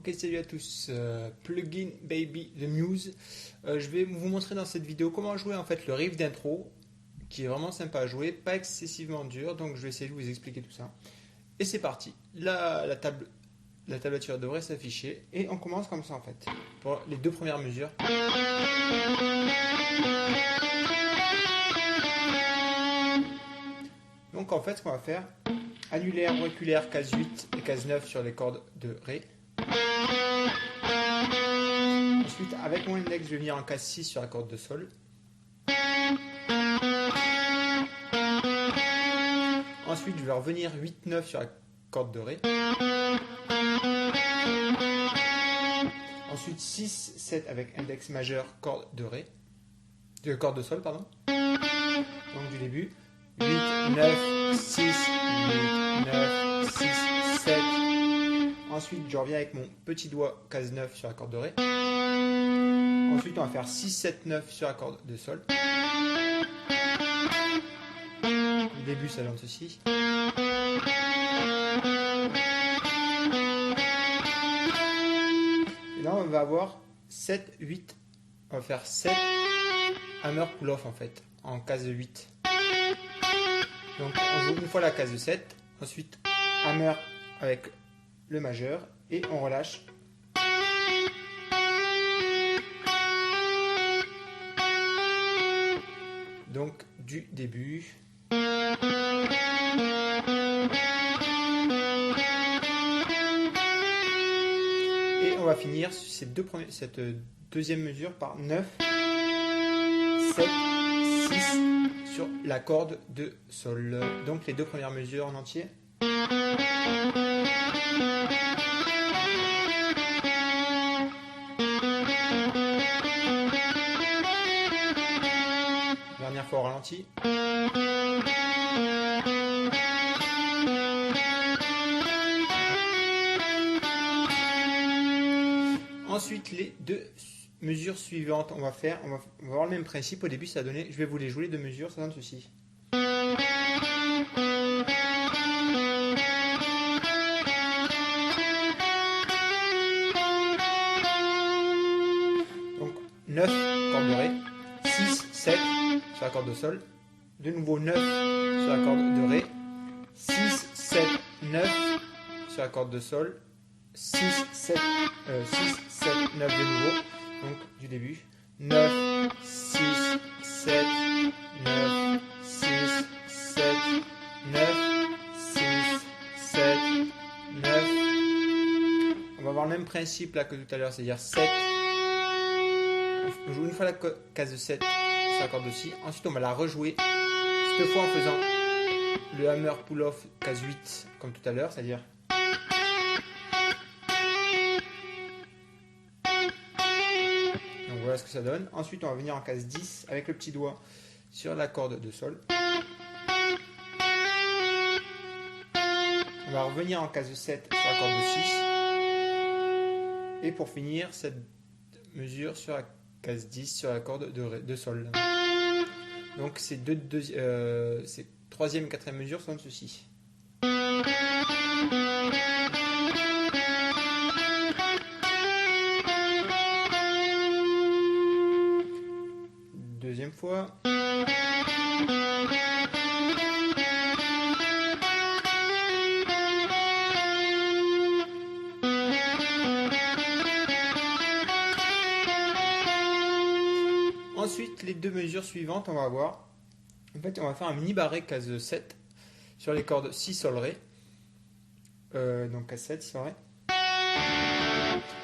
Ok, salut à tous, Plugin Baby The Muse. Je vais vous montrer dans cette vidéo comment jouer en fait le riff d'intro, qui est vraiment sympa à jouer, pas excessivement dur, donc je vais essayer de vous expliquer tout ça. Et c'est parti, là la tablature devrait s'afficher, et on commence comme ça en fait, pour les deux premières mesures. Donc en fait ce qu'on va faire, annulaire, auriculaire, case 8 et case 9 sur les cordes de Ré. Ensuite, avec mon index, je vais venir en case 6 sur la corde de Sol. Ensuite, je vais revenir 8-9 sur la corde de Ré. Ensuite, 6-7 avec index majeur, corde de Ré. Corde de Sol, pardon. Donc du début. 8, 9, 6, 8, 9, 6, 7. Ensuite, je reviens avec mon petit doigt, case 9 sur la corde de Ré. Ensuite, on va faire 6, 7, 9 sur la corde de Sol. Au début, ça donne ceci. Et là, on va avoir 7, 8. On va faire 7 hammer pull-off en fait, en case 8. Donc, on joue une fois la case 7. Ensuite, hammer avec le majeur. Et on relâche. Donc du début. Et on va finir cette deuxième mesure par 9, 7, 6 sur la corde de Sol. Donc les deux premières mesures en entier. Dernière fois au ralenti. Ensuite, les deux mesures suivantes, on va voir le même principe. Au début, ça a donné, je vais vous les jouer les deux mesures, ça donne ceci. Donc 9 corde de Ré, 6, 7 sur la corde de Sol, de nouveau 9 sur la corde de Ré, 6, 7, 9 sur la corde de Sol, 6, 7, 9 de nouveau, donc du début, 9, 6, 7, 9, 6, 7, 9, 6, 7, 9. On va avoir le même principe là que tout à l'heure, c'est-à-dire 7. On joue une fois la case 7 sur la corde de Si, ensuite on va la rejouer, cette fois en faisant le hammer pull-off case 8 comme tout à l'heure, c'est-à-dire donc voilà ce que ça donne. Ensuite on va venir en case 10 avec le petit doigt sur la corde de Sol. On va revenir en case 7 sur la corde de Si. Et pour finir cette mesure sur la case 10 sur la corde de Sol. Donc ces ces troisième et quatrième mesures sont ceci. Deuxième fois. Ensuite, les deux mesures suivantes, on va avoir. En fait, on va faire un mini barré case 7 sur les cordes Si, Sol, Ré. Donc case 7, Si, Sol, Ré.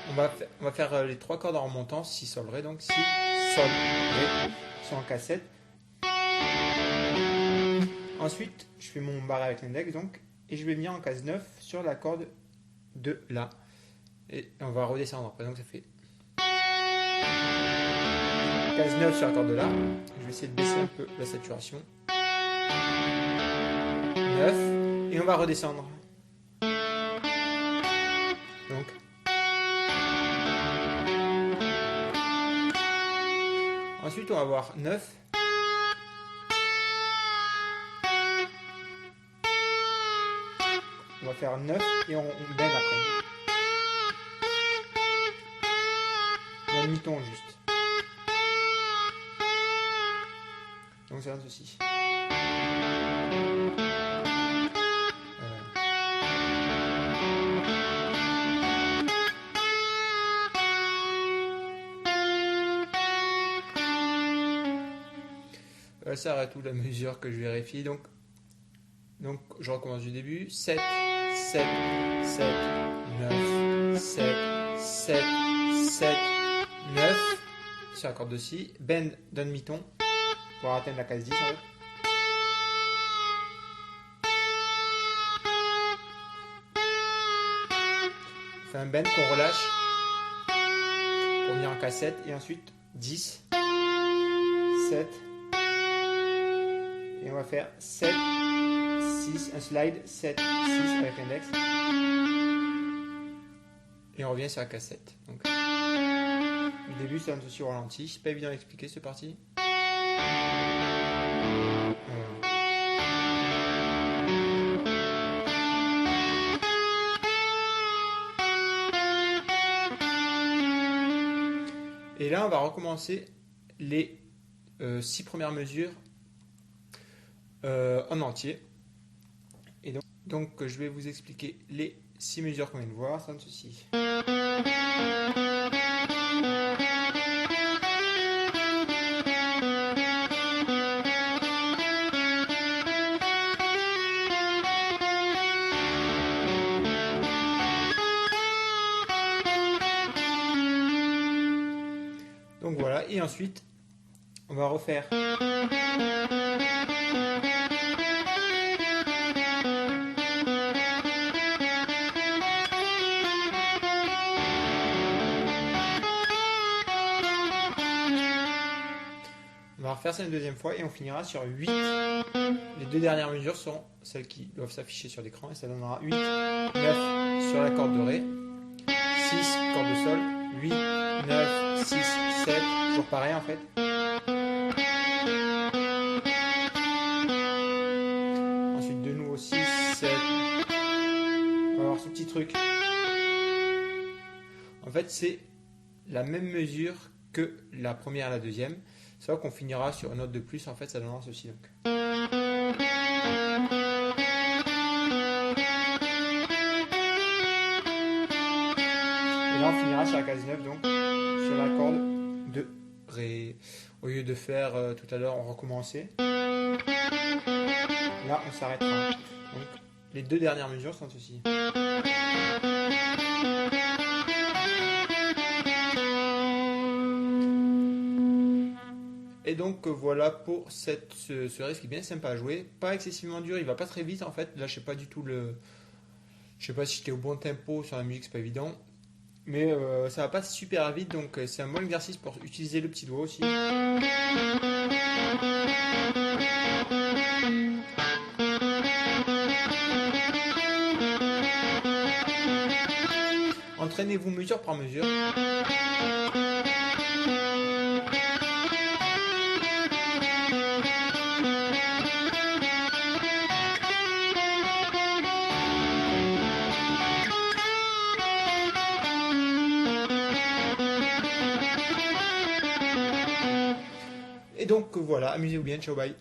On va faire les trois cordes en remontant, Si, Sol, Ré. Donc Si, Sol, Ré sont en case 7. Ensuite, je fais mon barré avec l'index, donc, et je vais venir en case 9 sur la corde de La. Et on va redescendre après, donc ça fait case 9 sur la corde de La. Je vais essayer de baisser un peu la saturation. 9. Et on va redescendre. Donc. Ensuite, on va avoir 9. On va faire 9 et on bend après. un demi-ton juste. Donc ça donne ceci. Ça arrête où la mesure que je vérifie. Donc je recommence du début. 7, 7, 7, 9, 7, 7, 7, 9 sur la corde de si. Bend d'un demi-ton pour atteindre la case 10 en fait. On fait un bend qu'on relâche pour venir en case 7 et ensuite 10, 7. Et on va faire 7, 6, un slide, 7, 6 avec l'index. Et on revient sur la cassette. Donc, le début, ça donne ceci au ralenti. C'est pas évident à expliquer, c'est parti. Et là, on va recommencer les 6 premières mesures en entier. Et donc je vais vous expliquer les 6 mesures qu'on vient de voir. Ça donne ceci. Donc voilà, et ensuite on va refaire ça une deuxième fois et on finira sur 8. Les deux dernières mesures sont celles qui doivent s'afficher sur l'écran et ça donnera 8, 9 sur la corde de Ré, 6 corde de Sol, 8, 9, 6, 7, toujours pareil en fait. Ensuite de nouveau 6, 7. On va voir ce petit truc. En fait c'est la même mesure que la première et la deuxième. C'est vrai qu'on finira sur une note de plus, en fait ça donnera ceci donc. Et là on finira sur la case 9 donc, sur la corde de Ré. Au lieu de faire tout à l'heure on recommençait. Là on s'arrêtera. Donc les deux dernières mesures sont ceci. Et donc voilà pour ce riff qui est bien sympa à jouer, pas excessivement dur, il va pas très vite en fait. Là je sais pas du tout je sais pas si j'étais au bon tempo sur la musique, c'est pas évident, mais ça va pas super vite, donc c'est un bon exercice pour utiliser le petit doigt aussi. Entraînez-vous mesure par mesure. Et donc voilà, amusez-vous bien, ciao bye.